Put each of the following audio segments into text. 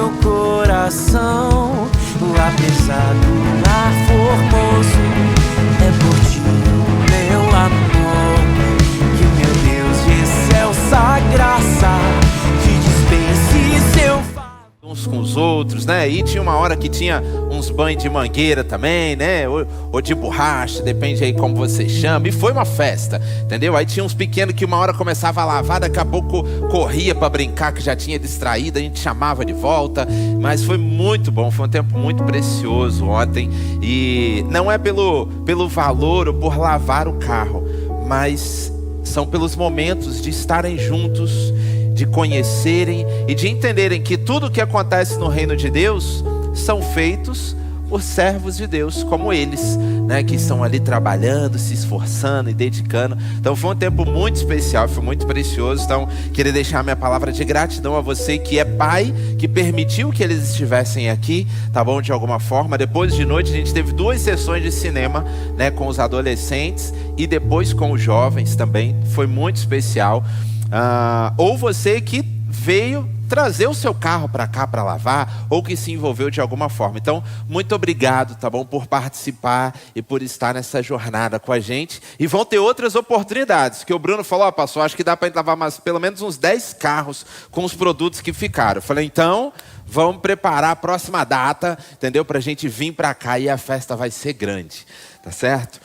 meu coração. Apesar do lar formoso, é por ti, meu amor, que meu Deus de excelsa graça te dispense seu favor. Uns com os outros, né? E tinha uma hora que tinha uns banhos de mangueira também, né? Ou de borracha, depende aí como você chama. E foi uma festa, entendeu? Aí tinha uns pequenos que uma hora começava a lavar, daqui a pouco corria para brincar, que já tinha distraído, a gente chamava de volta. Mas foi muito bom, foi um tempo muito precioso ontem. E não é pelo valor ou por lavar o carro, mas são pelos momentos de estarem juntos, de conhecerem e de entenderem que tudo o que acontece no reino de Deus são feitos por servos de Deus como eles, né, que estão ali trabalhando, se esforçando e dedicando. Então foi um tempo muito especial, foi muito precioso. Então queria deixar minha palavra de gratidão a você que é pai, que permitiu que eles estivessem aqui, tá bom, de alguma forma. Depois de noite a gente teve 2 sessões de cinema, né, com os adolescentes e depois com os jovens também, foi muito especial. Ou você que veio trazer o seu carro para cá para lavar, ou que se envolveu de alguma forma. Então, muito obrigado, tá bom, por participar e por estar nessa jornada com a gente. E vão ter outras oportunidades, que o Bruno falou, pastor, acho que dá para lavar pelo menos uns 10 carros com os produtos que ficaram. Eu falei, então, vamos preparar a próxima data, entendeu? Para a gente vir para cá e a festa vai ser grande, tá certo?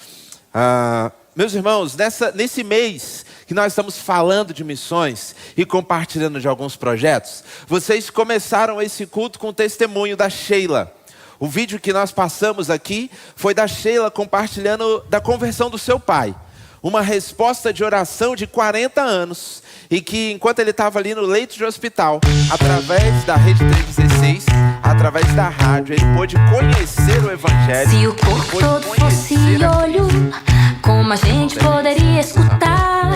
Meus irmãos, nesse mês que nós estamos falando de missões e compartilhando de alguns projetos, vocês começaram esse culto com o testemunho da Sheila. O vídeo que nós passamos aqui foi da Sheila compartilhando da conversão do seu pai. Uma resposta de oração de 40 anos. E que enquanto ele estava ali no leito de hospital, através da Rede 316, através da rádio, ele pôde conhecer o Evangelho. Se o corpo todo fosse olho, como a gente poderia escutar?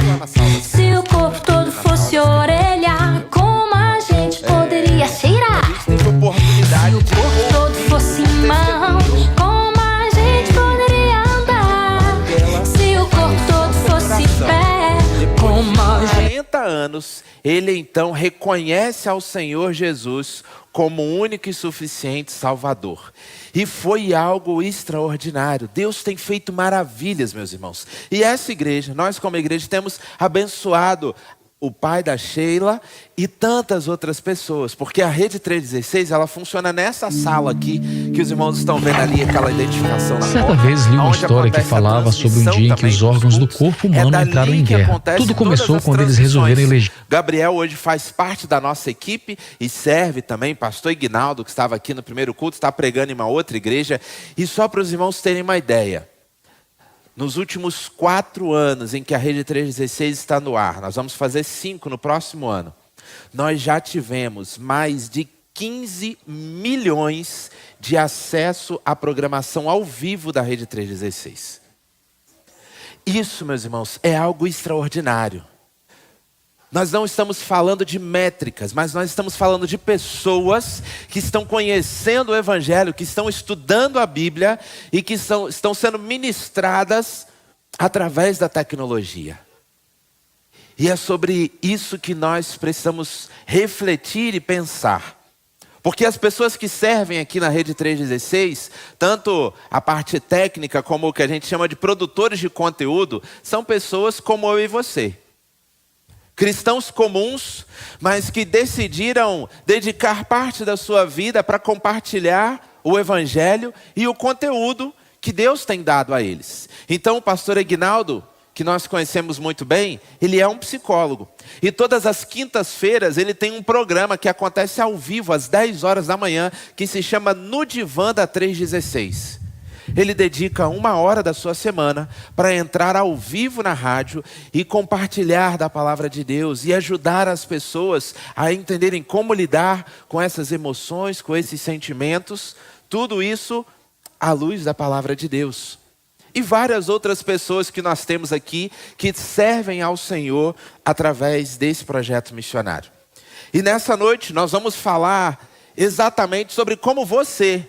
Se o corpo todo fosse orelha, como a gente poderia cheirar? A gente teve oportunidade. Se o corpo todo fosse mão, como a gente poderia andar? Se o corpo todo fosse pé, como a gente... 40 anos, ele então reconhece ao Senhor Jesus como o único e suficiente Salvador. E foi algo extraordinário. Deus tem feito maravilhas, meus irmãos. E essa igreja, nós como igreja, temos abençoado o pai da Sheila e tantas outras pessoas, porque a Rede 316, ela funciona nessa sala aqui, que os irmãos estão vendo ali, aquela identificação na Certa porta, vez li uma onde história que acontece a falava sobre um dia em que transmissão os órgãos do também corpo dos humano cultos. entraram em É dali que guerra. acontece Tudo todas começou as quando eles transmissões. resolveram eleger. Gabriel hoje faz parte da nossa equipe e serve também, pastor Ignaldo, que estava aqui no primeiro culto, está pregando em uma outra igreja. E só para os irmãos terem uma ideia, nos últimos 4 anos em que a Rede 316 está no ar, nós vamos fazer 5 no próximo ano, nós já tivemos mais de 15 milhões de acesso à programação ao vivo da Rede 316. Isso, meus irmãos, é algo extraordinário. Nós não estamos falando de métricas, mas nós estamos falando de pessoas que estão conhecendo o Evangelho, que estão estudando a Bíblia e que estão sendo ministradas através da tecnologia. E é sobre isso que nós precisamos refletir e pensar. Porque as pessoas que servem aqui na Rede 316, tanto a parte técnica como o que a gente chama de produtores de conteúdo, são pessoas como eu e você. Cristãos comuns, mas que decidiram dedicar parte da sua vida para compartilhar o Evangelho e o conteúdo que Deus tem dado a eles. Então o pastor Ignaldo, que nós conhecemos muito bem, ele é um psicólogo. E todas as quintas-feiras ele tem um programa que acontece ao vivo, às 10 horas da manhã, que se chama No Divã da 316. Ele dedica 1 hora da sua semana para entrar ao vivo na rádio e compartilhar da palavra de Deus e ajudar as pessoas a entenderem como lidar com essas emoções, com esses sentimentos. Tudo isso à luz da palavra de Deus. E várias outras pessoas que nós temos aqui que servem ao Senhor através desse projeto missionário. E nessa noite nós vamos falar exatamente sobre como você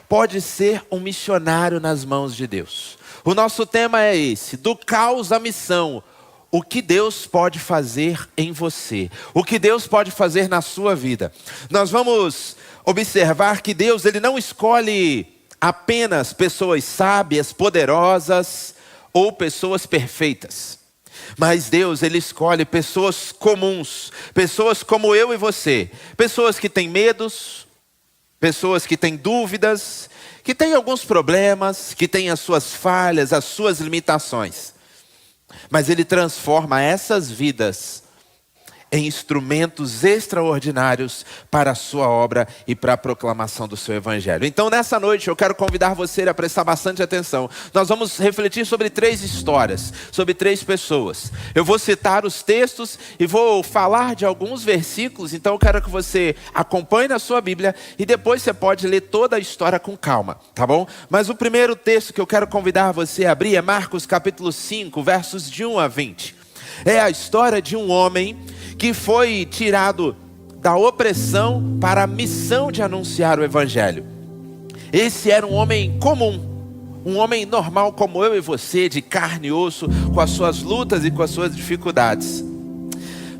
pode ser um missionário nas mãos de Deus. O nosso tema é esse, do caos à missão. O que Deus pode fazer em você? O que Deus pode fazer na sua vida? Nós vamos observar que Deus, ele não escolhe apenas pessoas sábias, poderosas ou pessoas perfeitas. Mas Deus, ele escolhe pessoas comuns, pessoas como eu e você, pessoas que têm medos, pessoas que têm dúvidas, que têm alguns problemas, que têm as suas falhas, as suas limitações. Mas ele transforma essas vidas em instrumentos extraordinários para a sua obra e para a proclamação do seu evangelho. Então, nessa noite, eu quero convidar você a prestar bastante atenção. Nós vamos refletir sobre 3 histórias, sobre 3 pessoas. Eu vou citar os textos e vou falar de alguns versículos, então eu quero que você acompanhe na sua Bíblia e depois você pode ler toda a história com calma, tá bom? Mas o primeiro texto que eu quero convidar você a abrir é Marcos capítulo 5, versos de 1 a 20. É a história de um homem que foi tirado da opressão para a missão de anunciar o evangelho. Esse era um homem comum, um homem normal como eu e você, de carne e osso, com as suas lutas e com as suas dificuldades.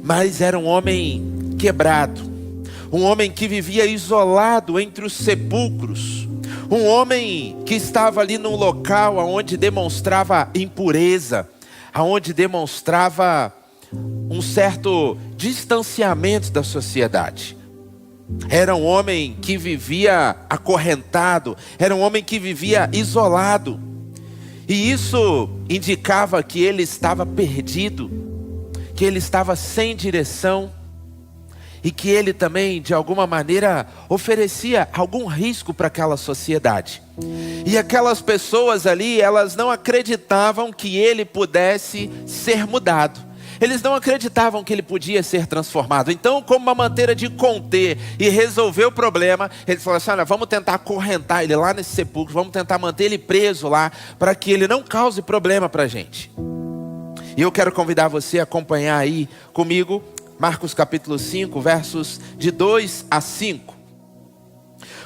Mas era um homem quebrado, um homem que vivia isolado entre os sepulcros, um homem que estava ali num local onde demonstrava impureza, onde demonstrava um certo distanciamento da sociedade. Era um homem que vivia acorrentado, era um homem que vivia isolado. E isso indicava que ele estava perdido, que ele estava sem direção e que ele também, de alguma maneira, oferecia algum risco para aquela sociedade. E aquelas pessoas ali, elas não acreditavam que ele pudesse ser mudado. Eles não acreditavam que ele podia ser transformado. Então, como uma maneira de conter e resolver o problema, eles falaram assim: olha, vamos tentar acorrentar ele lá nesse sepulcro, vamos tentar manter ele preso lá, para que ele não cause problema para a gente. E eu quero convidar você a acompanhar aí comigo, Marcos capítulo 5, versos de 2 a 5.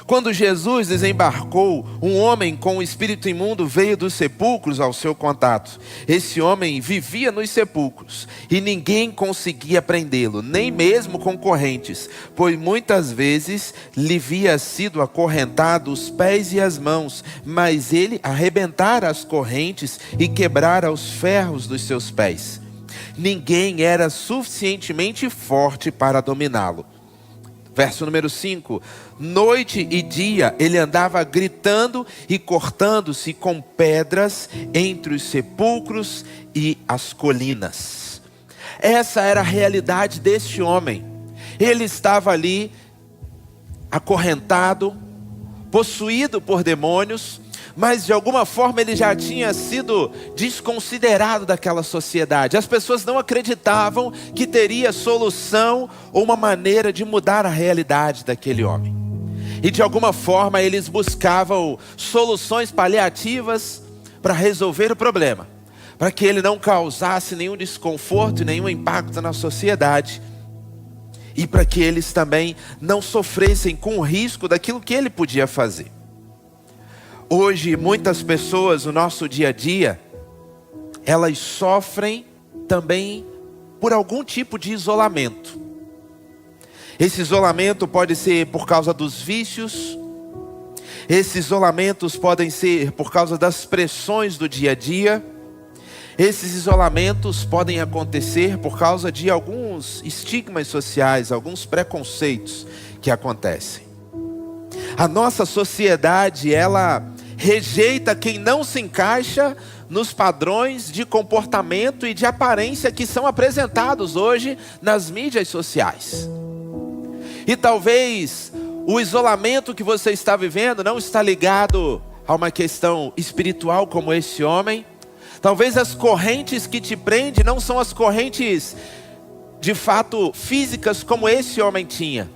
Quando Jesus desembarcou, um homem com um espírito imundo veio dos sepulcros ao seu contato. Esse homem vivia nos sepulcros e ninguém conseguia prendê-lo, nem mesmo com correntes, pois muitas vezes lhe havia sido acorrentado os pés e as mãos, mas ele arrebentara as correntes e quebrara os ferros dos seus pés. Ninguém era suficientemente forte para dominá-lo. Verso número 5. Noite e dia ele andava gritando e cortando-se com pedras entre os sepulcros e as colinas. Essa era a realidade deste homem. Ele estava ali acorrentado, possuído por demônios, mas de alguma forma ele já tinha sido desconsiderado daquela sociedade. As pessoas não acreditavam que teria solução ou uma maneira de mudar a realidade daquele homem. E de alguma forma eles buscavam soluções paliativas para resolver o problema, para que ele não causasse nenhum desconforto e nenhum impacto na sociedade, e para que eles também não sofressem com o risco daquilo que ele podia fazer. Hoje, muitas pessoas no nosso dia a dia, elas sofrem também por algum tipo de isolamento. Esse isolamento pode ser por causa dos vícios. Esses isolamentos podem ser por causa das pressões do dia a dia. Esses isolamentos podem acontecer por causa de alguns estigmas sociais, alguns preconceitos que acontecem. A nossa sociedade, ela rejeita quem não se encaixa nos padrões de comportamento e de aparência que são apresentados hoje nas mídias sociais. E talvez o isolamento que você está vivendo não está ligado a uma questão espiritual como esse homem. Talvez as correntes que te prendem não são as correntes de fato físicas como esse homem tinha,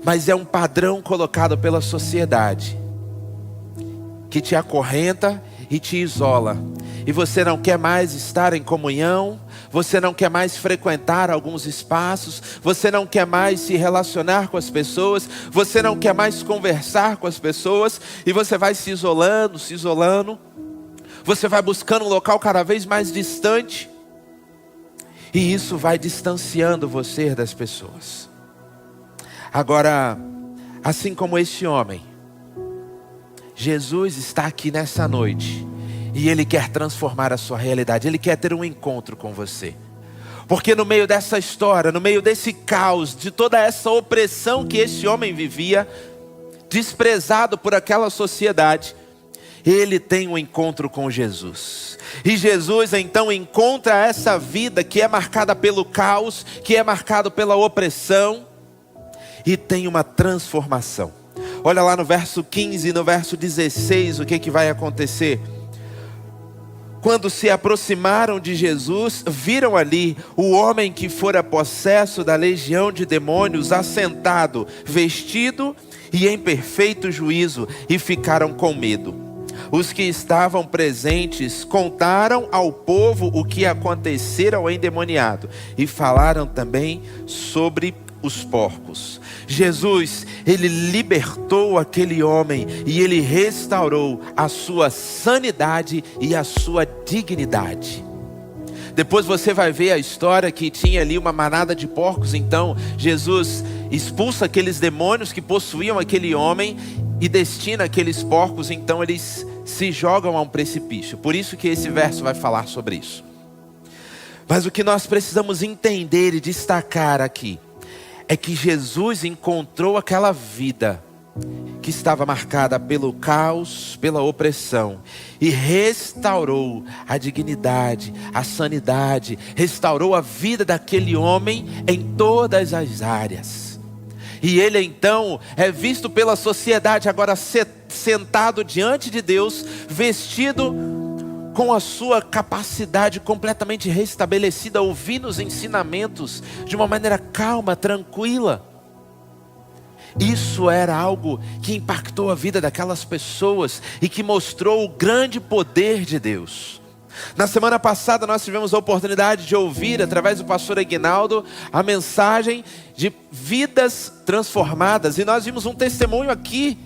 mas é um padrão colocado pela sociedade que te acorrenta e te isola. E você não quer mais estar em comunhão, você não quer mais frequentar alguns espaços, você não quer mais se relacionar com as pessoas, você não quer mais conversar com as pessoas, e você vai se isolando, você vai buscando um local cada vez mais distante, e isso vai distanciando você das pessoas. Agora, Assim como este homem, Jesus está aqui nessa noite e Ele quer transformar a sua realidade. Ele quer ter um encontro com você. Porque no meio dessa história, no meio desse caos, de toda essa opressão que esse homem vivia, desprezado por aquela sociedade, ele tem um encontro com Jesus. E Jesus então encontra essa vida que é marcada pelo caos, que é marcada pela opressão, e tem uma transformação. Olha lá no verso 15 e no verso 16 o que vai acontecer. Quando se aproximaram de Jesus, viram ali o homem que fora possesso da legião de demônios, assentado, vestido e em perfeito juízo, e ficaram com medo. Os que estavam presentes contaram ao povo o que acontecera ao endemoniado, e falaram também sobre os porcos. Jesus, ele libertou aquele homem e ele restaurou a sua sanidade e a sua dignidade. Depois você vai ver a história que tinha ali uma manada de porcos. Então Jesus expulsa aqueles demônios que possuíam aquele homem e destina aqueles porcos, então eles se jogam a um precipício. Por isso que esse verso vai falar sobre isso. Mas o que nós precisamos entender e destacar aqui é que Jesus encontrou aquela vida que estava marcada pelo caos, pela opressão, e restaurou a dignidade, a sanidade, restaurou a vida daquele homem em todas as áreas. E ele então é visto pela sociedade agora sentado diante de Deus, vestido com a sua capacidade completamente restabelecida, ouvindo os ensinamentos de uma maneira calma, tranquila. Isso era algo que impactou a vida daquelas pessoas e que mostrou o grande poder de Deus. Na semana passada nós tivemos a oportunidade de ouvir, através do pastor Aguinaldo, a mensagem de vidas transformadas. E nós vimos um testemunho aqui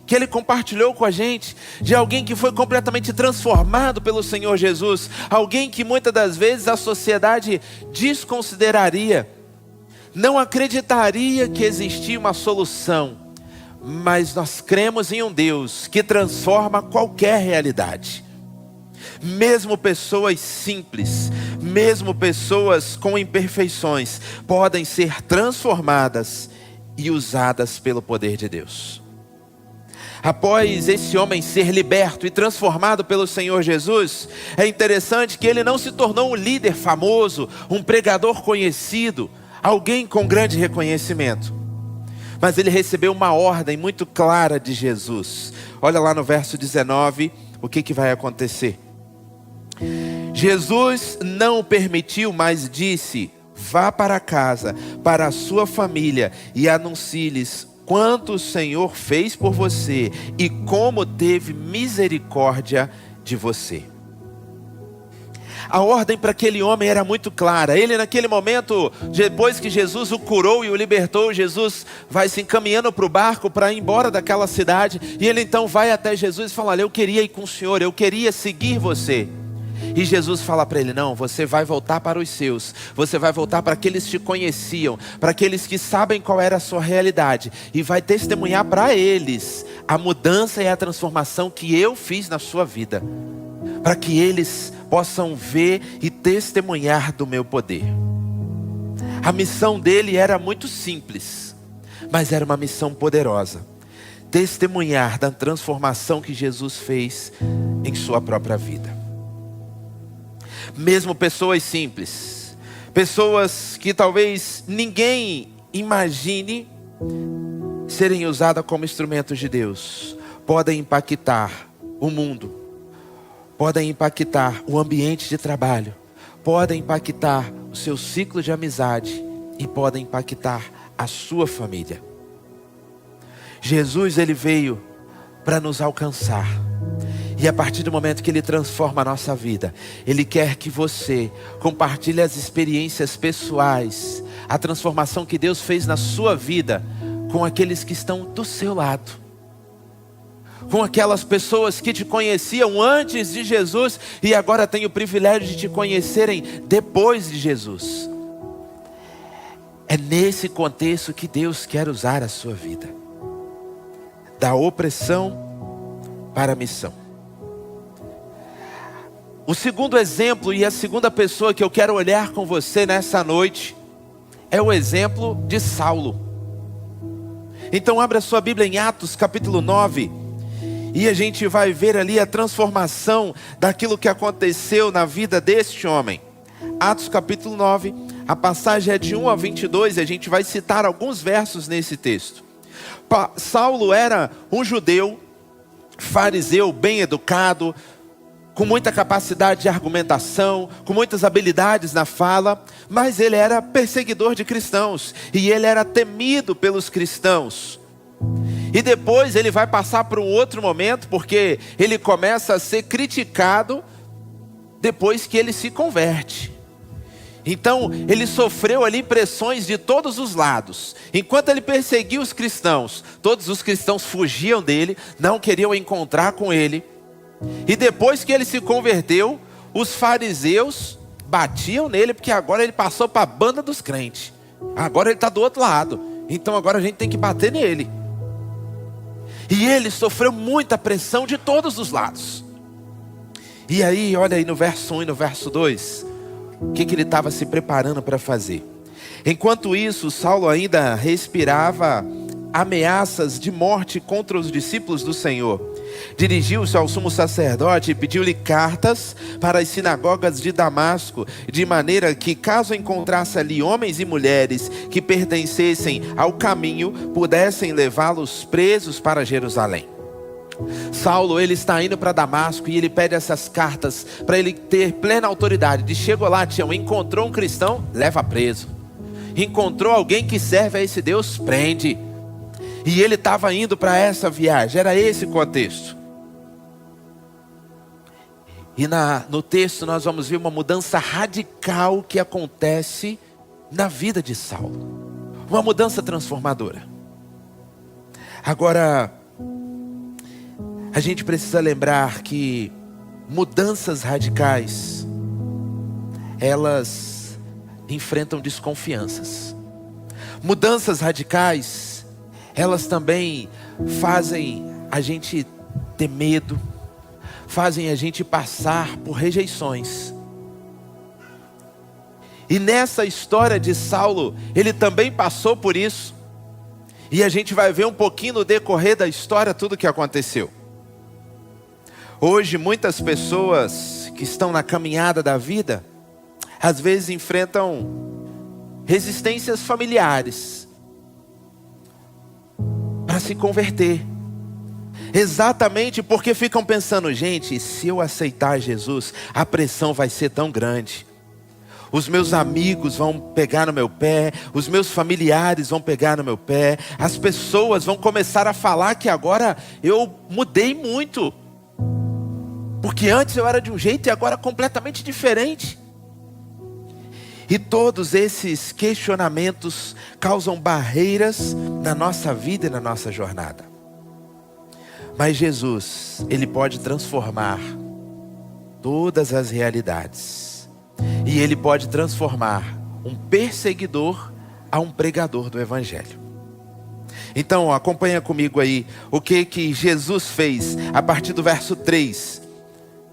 que ele compartilhou com a gente, de alguém que foi completamente transformado pelo Senhor Jesus. Alguém que muitas das vezes a sociedade desconsideraria, não acreditaria que existia uma solução. Mas nós cremos em um Deus que transforma qualquer realidade. Mesmo pessoas simples, mesmo pessoas com imperfeições, podem ser transformadas e usadas pelo poder de Deus. Após esse homem ser liberto e transformado pelo Senhor Jesus, é interessante que ele não se tornou um líder famoso, um pregador conhecido, alguém com grande reconhecimento. Mas ele recebeu uma ordem muito clara de Jesus. Olha lá no verso 19, o que vai acontecer. Jesus não o permitiu, mas disse: vá para casa, para a sua família, e anuncie-lhes quanto o Senhor fez por você e como teve misericórdia de você. A ordem para aquele homem era muito clara. Ele naquele momento, depois que Jesus o curou e o libertou, Jesus vai se encaminhando para o barco para ir embora daquela cidade. E ele então vai até Jesus e fala: olha, eu queria ir com o Senhor, eu queria seguir você. E Jesus fala para ele: não, você vai voltar para os seus, você vai voltar para aqueles que te conheciam, para aqueles que sabem qual era a sua realidade, e vai testemunhar para eles a mudança e a transformação que eu fiz na sua vida, para que eles possam ver e testemunhar do meu poder. A missão dele era muito simples, mas era uma missão poderosa: testemunhar da transformação que Jesus fez em sua própria vida. Mesmo pessoas simples, pessoas que talvez ninguém imagine serem usadas como instrumentos de Deus, podem impactar o mundo, podem impactar o ambiente de trabalho, podem impactar o seu ciclo de amizade e podem impactar a sua família. Jesus, ele veio para nos alcançar. E a partir do momento que ele transforma a nossa vida, ele quer que você compartilhe as experiências pessoais, a transformação que Deus fez na sua vida, com aqueles que estão do seu lado, com aquelas pessoas que te conheciam antes de Jesus e agora têm o privilégio de te conhecerem depois de Jesus. É nesse contexto que Deus quer usar a sua vida. da opressão para a missão. O segundo exemplo e a segunda pessoa que eu quero olhar com você nessa noite é o exemplo de Saulo. Então abra sua Bíblia em Atos capítulo 9 e a gente vai ver ali a transformação daquilo que aconteceu na vida deste homem. Atos capítulo 9, a passagem é de 1 a 22 e a gente vai citar alguns versos nesse texto. Saulo era um judeu, fariseu, bem educado, com muita capacidade de argumentação, com muitas habilidades na fala, mas ele era perseguidor de cristãos, e ele era temido pelos cristãos. E depois ele vai passar por um outro momento, porque ele começa a ser criticado depois que ele se converte. Então ele sofreu ali pressões de todos os lados. Enquanto ele perseguia os cristãos, todos os cristãos fugiam dele, não queriam encontrar com ele. E depois que ele se converteu, os fariseus batiam nele, porque agora ele passou para a banda dos crentes. Agora ele está do outro lado, então agora a gente tem que bater nele. E ele sofreu muita pressão de todos os lados. E aí, olha aí no verso 1 e no verso 2, o que ele estava se preparando para fazer. Enquanto isso, Saulo ainda respirava ameaças de morte contra os discípulos do Senhor. Dirigiu-se ao sumo sacerdote e pediu-lhe cartas para as sinagogas de Damasco, de maneira que, caso encontrasse ali homens e mulheres que pertencessem ao caminho, pudessem levá-los presos para Jerusalém. Saulo, ele está indo para Damasco e ele pede essas cartas para ele ter plena autoridade. De chegou lá, encontrou um cristão, leva preso. Encontrou alguém que serve a esse Deus, prende. E ele estava indo para essa viagem, era esse o contexto. E no texto nós vamos ver uma mudança radical que acontece na vida de Saulo. Uma mudança transformadora. Agora, a gente precisa lembrar que mudanças radicais, elas enfrentam desconfianças. Mudanças radicais, elas também fazem a gente ter medo, fazem a gente passar por rejeições. E nessa história de Saulo, ele também passou por isso. E a gente vai ver um pouquinho no decorrer da história tudo o que aconteceu. Hoje muitas pessoas que estão na caminhada da vida, às vezes enfrentam resistências familiares para se converter. Exatamente porque ficam pensando, gente, se eu aceitar Jesus, a pressão vai ser tão grande. Os meus amigos vão pegar no meu pé, os meus familiares vão pegar no meu pé, as pessoas vão começar a falar que agora eu mudei muito. Porque antes eu era de um jeito e agora completamente diferente. E todos esses questionamentos causam barreiras na nossa vida e na nossa jornada. Mas Jesus, Ele pode transformar todas as realidades. E Ele pode transformar um perseguidor a um pregador do Evangelho. Então acompanha comigo aí o que Jesus fez a partir do verso 3.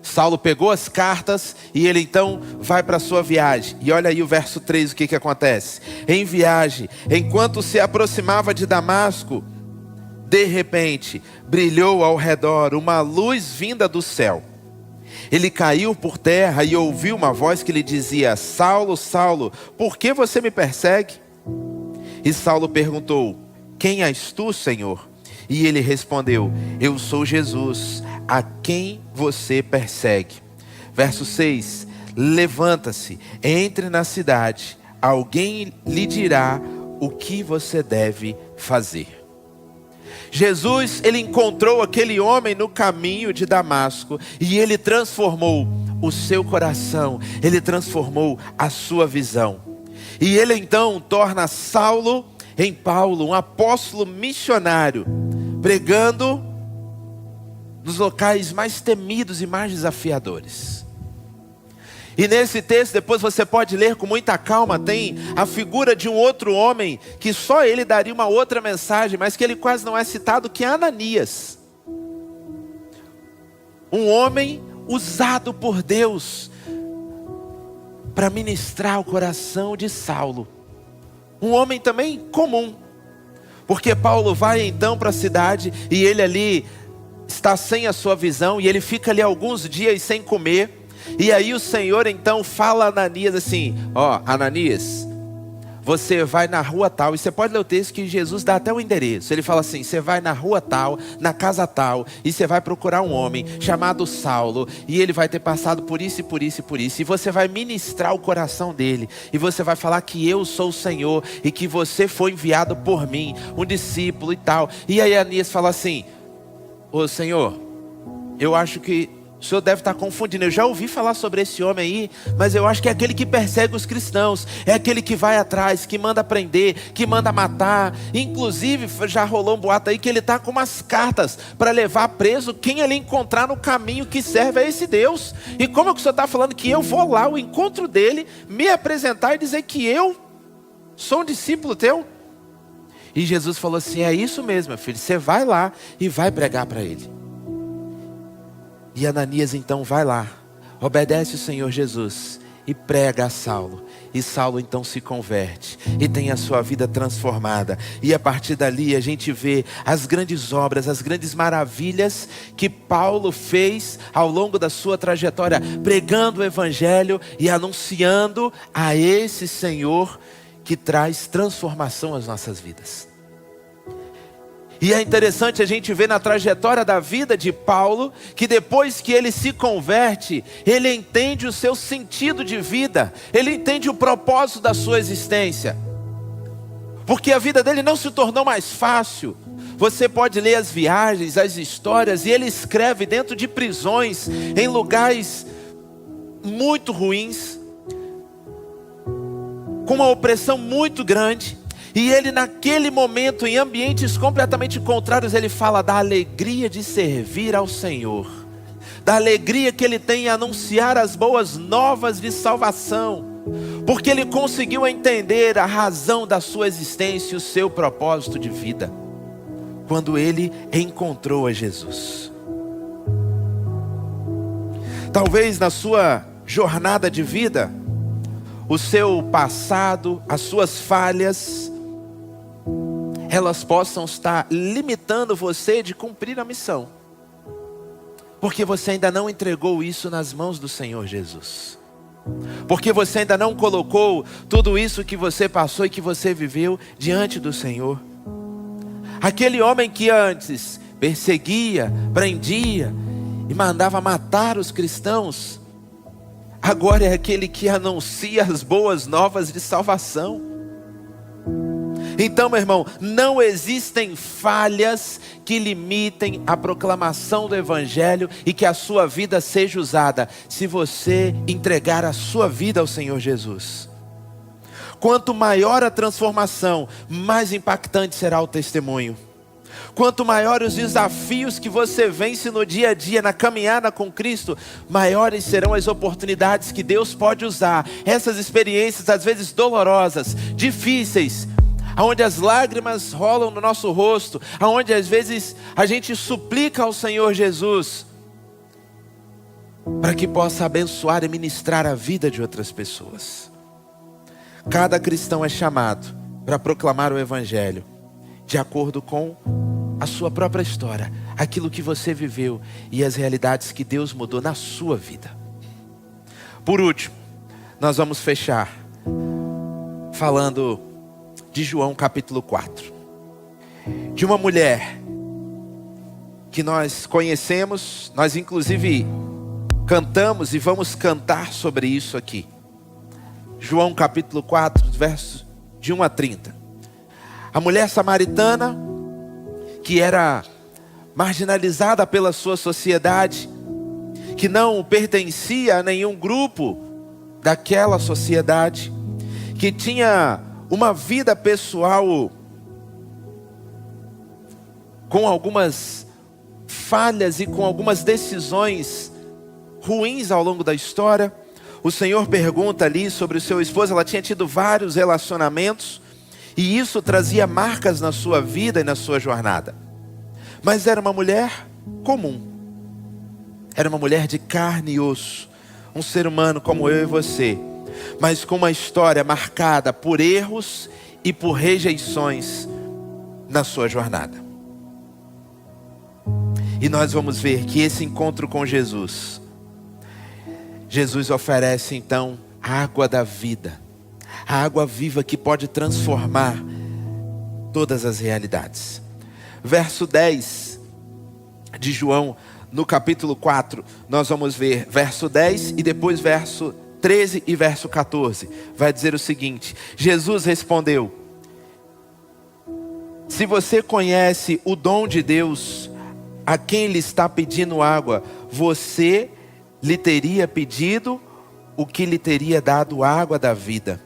Saulo pegou as cartas e ele então vai para a sua viagem. E olha aí o verso 3, o que acontece. Em viagem, enquanto se aproximava de Damasco, de repente, brilhou ao redor uma luz vinda do céu. Ele caiu por terra e ouviu uma voz que lhe dizia: Saulo, Saulo, por que você me persegue? E Saulo perguntou: quem és tu, Senhor? E ele respondeu: eu sou Jesus, a quem você persegue. Verso 6: levanta-se, entre na cidade, alguém lhe dirá o que você deve fazer. Jesus, ele encontrou aquele homem no caminho de Damasco e ele transformou o seu coração, ele transformou a sua visão. E ele então torna Saulo em Paulo, um apóstolo missionário, pregando nos locais mais temidos e mais desafiadores. E nesse texto, depois você pode ler com muita calma, tem a figura de um outro homem, que só ele daria uma outra mensagem, mas que ele quase não é citado, que é Ananias. Um homem usado por Deus para ministrar o coração de Saulo. Um homem também comum, porque Paulo vai então para a cidade e ele ali está sem a sua visão, e ele fica ali alguns dias sem comer. E aí o Senhor então fala a Ananias assim: ó, Ananias, você vai na rua tal, e você pode ler o texto que Jesus dá até o endereço. Ele fala assim: você vai na rua tal, na casa tal, e você vai procurar um homem chamado Saulo, e ele vai ter passado por isso e por isso e por isso, e você vai ministrar o coração dele, e você vai falar que eu sou o Senhor, e que você foi enviado por mim, um discípulo e tal. E aí Ananias fala assim: ô Senhor, eu acho que o senhor deve estar confundindo. Eu já ouvi falar sobre esse homem aí, mas eu acho que é aquele que persegue os cristãos, é aquele que vai atrás, que manda prender, que manda matar. Inclusive já rolou um boato aí que ele está com umas cartas para levar preso quem ele encontrar no caminho que serve a esse Deus. E como é que o senhor está falando que eu vou lá ao encontro dele, me apresentar e dizer que eu sou um discípulo teu? E Jesus falou assim: é isso mesmo, meu filho, você vai lá e vai pregar para ele. E Ananias então vai lá, obedece o Senhor Jesus e prega a Saulo. E Saulo então se converte e tem a sua vida transformada. E a partir dali a gente vê as grandes obras, as grandes maravilhas que Paulo fez ao longo da sua trajetória, pregando o Evangelho e anunciando a esse Senhor que traz transformação às nossas vidas. E é interessante a gente ver na trajetória da vida de Paulo, que depois que ele se converte, ele entende o seu sentido de vida, ele entende o propósito da sua existência, porque a vida dele não se tornou mais fácil. Você pode ler as viagens, as histórias, e ele escreve dentro de prisões, em lugares muito ruins, com uma opressão muito grande. E ele naquele momento, em ambientes completamente contrários, ele fala da alegria de servir ao Senhor, da alegria que ele tem em anunciar as boas novas de salvação, porque ele conseguiu entender a razão da sua existência e o seu propósito de vida, quando ele encontrou a Jesus. Talvez na sua jornada de vida, o seu passado, as suas falhas, elas possam estar limitando você de cumprir a missão, porque você ainda não entregou isso nas mãos do Senhor Jesus, porque você ainda não colocou tudo isso que você passou e que você viveu diante do Senhor. Aquele homem que antes perseguia, prendia e mandava matar os cristãos, agora é aquele que anuncia as boas novas de salvação. Então, meu irmão, não existem falhas que limitem a proclamação do Evangelho e que a sua vida seja usada, se você entregar a sua vida ao Senhor Jesus. Quanto maior a transformação, mais impactante será o testemunho. Quanto maiores os desafios que você vence no dia a dia, na caminhada com Cristo, maiores serão as oportunidades que Deus pode usar. Essas experiências, às vezes dolorosas, difíceis, onde as lágrimas rolam no nosso rosto, onde às vezes a gente suplica ao Senhor Jesus, para que possa abençoar e ministrar a vida de outras pessoas. Cada cristão é chamado para proclamar o Evangelho, de acordo com a sua própria história, aquilo que você viveu e as realidades que Deus mudou na sua vida. Por último, nós vamos fechar falando de João capítulo 4, de uma mulher que nós conhecemos, nós inclusive cantamos e vamos cantar sobre isso aqui. João capítulo 4, versos de 1 a 30. A mulher samaritana, que era marginalizada pela sua sociedade, que não pertencia a nenhum grupo daquela sociedade, que tinha uma vida pessoal com algumas falhas e com algumas decisões ruins ao longo da história. O Senhor pergunta ali sobre o seu esposo. Ela tinha tido vários relacionamentos, e isso trazia marcas na sua vida e na sua jornada. Mas era uma mulher comum. Era uma mulher de carne e osso. Um ser humano como eu e você, mas com uma história marcada por erros e por rejeições na sua jornada. E nós vamos ver que esse encontro com Jesus oferece então a água da vida, a água viva que pode transformar todas as realidades. Verso 10 de João, no capítulo 4, nós vamos ver verso 10 e depois verso 13 e verso 14. Vai dizer o seguinte: Jesus respondeu: se você conhece o dom de Deus, a quem lhe está pedindo água, você lhe teria pedido o que lhe teria dado água da vida.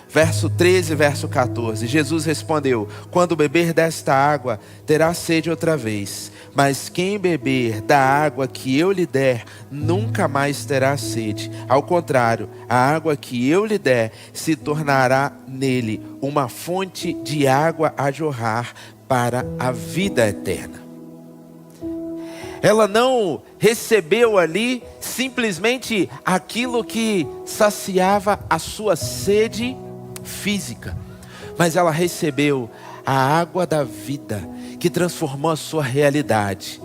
Verso 13 e verso 14. Jesus respondeu: quando beber desta água, terá sede outra vez. Mas quem beber da água que eu lhe der, nunca mais terá sede. Ao contrário, a água que eu lhe der, se tornará nele uma fonte de água a jorrar para a vida eterna. Ela não recebeu ali simplesmente aquilo que saciava a sua sede física, mas ela recebeu a água da vida que transformou a sua realidade.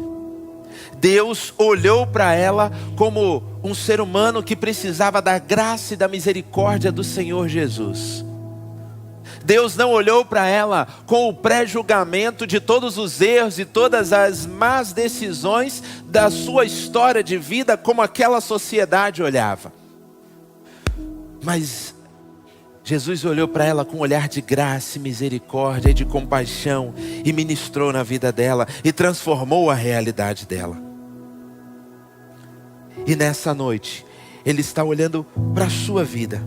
Deus olhou para ela como um ser humano que precisava da graça e da misericórdia do Senhor Jesus. Deus não olhou para ela com o pré-julgamento de todos os erros e todas as más decisões da sua história de vida como aquela sociedade olhava. Mas Jesus olhou para ela com um olhar de graça e misericórdia e de compaixão e ministrou na vida dela e transformou a realidade dela. E nessa noite, Ele está olhando para a sua vida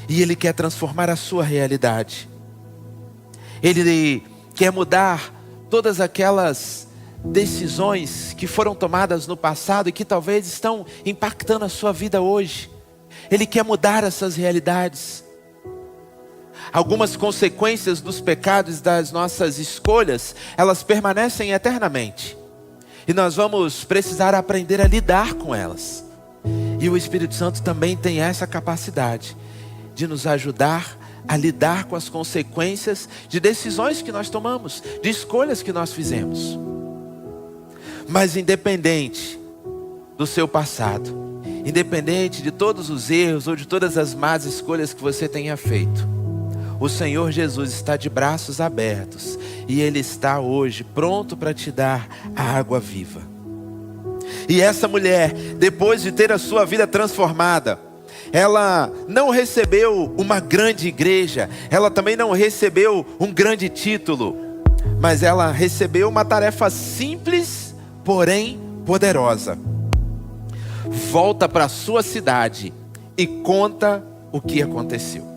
e Ele quer transformar a sua realidade. Ele quer mudar todas aquelas decisões que foram tomadas no passado e que talvez estão impactando a sua vida hoje. Ele quer mudar essas realidades. Algumas consequências dos pecados, das nossas escolhas, elas permanecem eternamente. E nós vamos precisar aprender a lidar com elas. E o Espírito Santo também tem essa capacidade de nos ajudar a lidar com as consequências de decisões que nós tomamos, de escolhas que nós fizemos. Mas independente do seu passado, independente de todos os erros ou de todas as más escolhas que você tenha feito, o Senhor Jesus está de braços abertos e Ele está hoje pronto para te dar a água viva. E essa mulher, depois de ter a sua vida transformada, ela não recebeu uma grande igreja, ela também não recebeu um grande título, mas ela recebeu uma tarefa simples, porém poderosa. Volta para a sua cidade e conta o que aconteceu.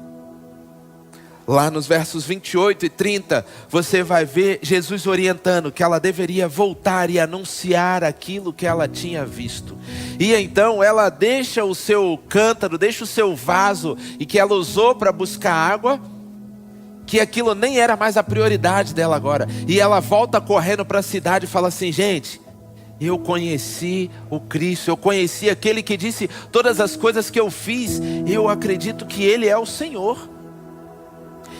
Lá nos versos 28 e 30, você vai ver Jesus orientando que ela deveria voltar e anunciar aquilo que ela tinha visto. E então ela deixa o seu cântaro, deixa o seu vaso e que ela usou para buscar água, que aquilo nem era mais a prioridade dela agora. E ela volta correndo para a cidade e fala assim: gente, eu conheci o Cristo, eu conheci aquele que disse todas as coisas que eu fiz, eu acredito que Ele é o Senhor.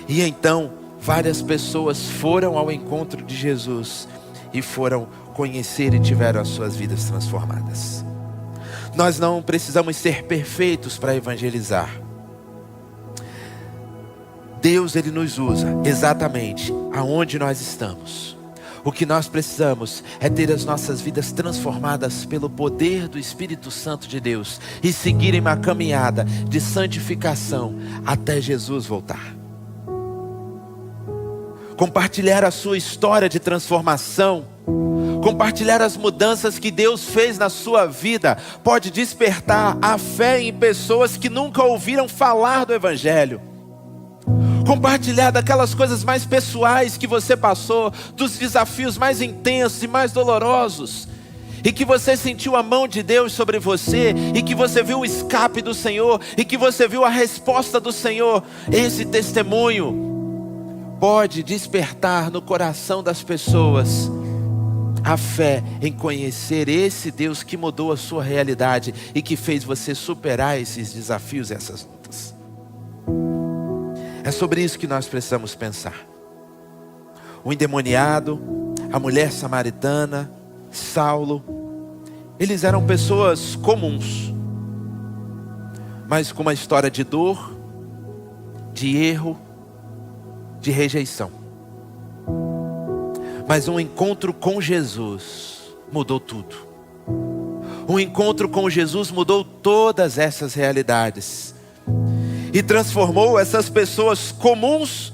E então várias pessoas foram ao encontro de Jesus e foram conhecer e tiveram as suas vidas transformadas. Nós não precisamos ser perfeitos para evangelizar. Deus, Ele nos usa exatamente aonde nós estamos. O que nós precisamos é ter as nossas vidas transformadas pelo poder do Espírito Santo de Deus e seguir em uma caminhada de santificação até Jesus voltar. Compartilhar a sua história de transformação, compartilhar as mudanças que Deus fez na sua vida, pode despertar a fé em pessoas que nunca ouviram falar do Evangelho. Compartilhar daquelas coisas mais pessoais que você passou, dos desafios mais intensos e mais dolorosos. e que você sentiu a mão de Deus sobre você, e que você viu o escape do Senhor, e que você viu a resposta do Senhor, esse testemunho pode despertar no coração das pessoas a fé em conhecer esse Deus que mudou a sua realidade e que fez você superar esses desafios, essas lutas. É sobre isso que nós precisamos pensar. O endemoniado, a mulher samaritana, Saulo, eles eram pessoas comuns, mas com uma história de dor, de erro, de rejeição. Mas um encontro com Jesus mudou tudo. Um encontro com Jesus mudou todas essas realidades e transformou essas pessoas comuns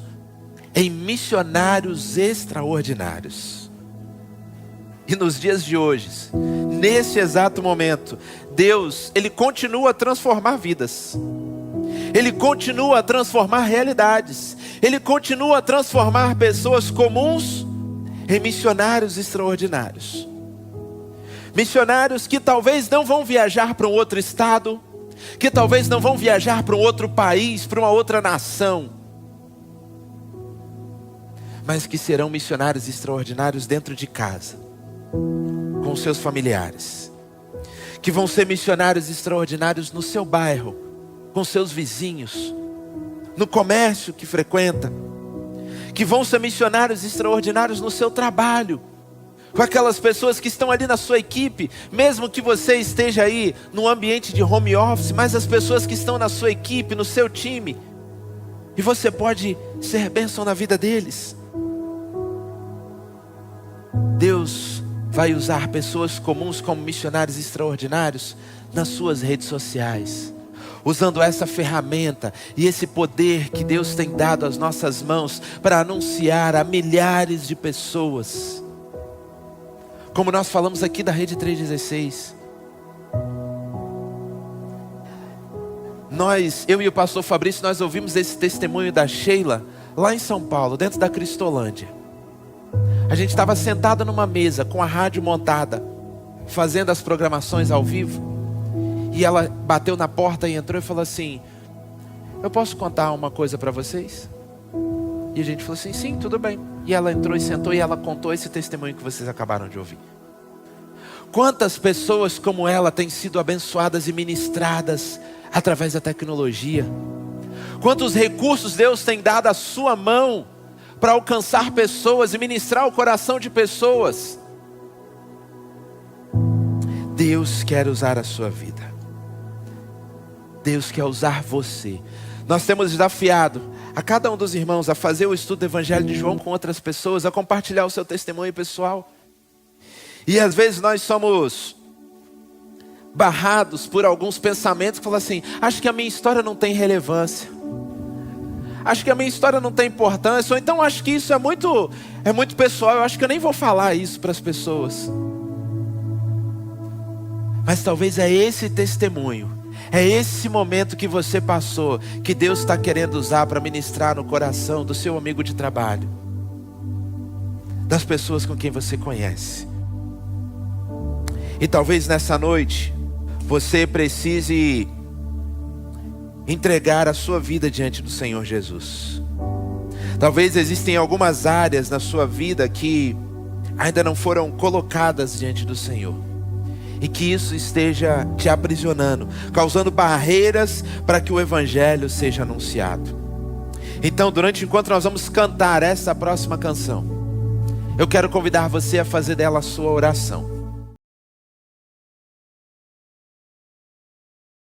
em missionários extraordinários. E nos dias de hoje, nesse exato momento, Deus, Ele continua a transformar vidas. Ele continua a transformar realidades. Ele continua a transformar pessoas comuns em missionários extraordinários. Missionários que talvez não vão viajar para um outro estado, que talvez não vão viajar para um outro país, para uma outra nação, mas que serão missionários extraordinários dentro de casa, com seus familiares, que vão ser missionários extraordinários no seu bairro, com seus vizinhos, no comércio que frequenta, que vão ser missionários extraordinários no seu trabalho, com aquelas pessoas que estão ali na sua equipe, mesmo que você esteja aí no ambiente de home office, mas as pessoas que estão na sua equipe, no seu time, e você pode ser bênção na vida deles. Deus vai usar pessoas comuns como missionários extraordinários nas suas redes sociais, usando essa ferramenta e esse poder que Deus tem dado às nossas mãos para anunciar a milhares de pessoas. Como nós falamos aqui da Rede 316. Eu e o pastor Fabrício, nós ouvimos esse testemunho da Sheila lá em São Paulo, dentro da Cristolândia. A gente estava sentado numa mesa com a rádio montada, fazendo as programações ao vivo. E ela bateu na porta e entrou e falou assim: eu posso contar uma coisa para vocês? E a gente falou assim: sim, tudo bem. E ela entrou e sentou e ela contou esse testemunho que vocês acabaram de ouvir. Quantas pessoas como ela têm sido abençoadas e ministradas através da tecnologia? Quantos recursos Deus tem dado à sua mão para alcançar pessoas e ministrar o coração de pessoas? Deus quer usar a sua vida. Deus quer usar você. Nós temos desafiado a cada um dos irmãos a fazer o estudo do Evangelho de João com outras pessoas, a compartilhar o seu testemunho pessoal. E às vezes nós somos barrados por alguns pensamentos que falam assim: acho que a minha história não tem relevância, acho que a minha história não tem importância, ou então acho que isso é muito pessoal, eu acho que eu nem vou falar isso para as pessoas. Mas talvez é esse testemunho, é esse momento que você passou, que Deus está querendo usar para ministrar no coração do seu amigo de trabalho, das pessoas com quem você conhece. E talvez nessa noite você precise entregar a sua vida diante do Senhor Jesus. Talvez existem algumas áreas na sua vida que ainda não foram colocadas diante do Senhor, e que isso esteja te aprisionando, causando barreiras para que o Evangelho seja anunciado. Então, enquanto nós vamos cantar essa próxima canção, eu quero convidar você a fazer dela a sua oração.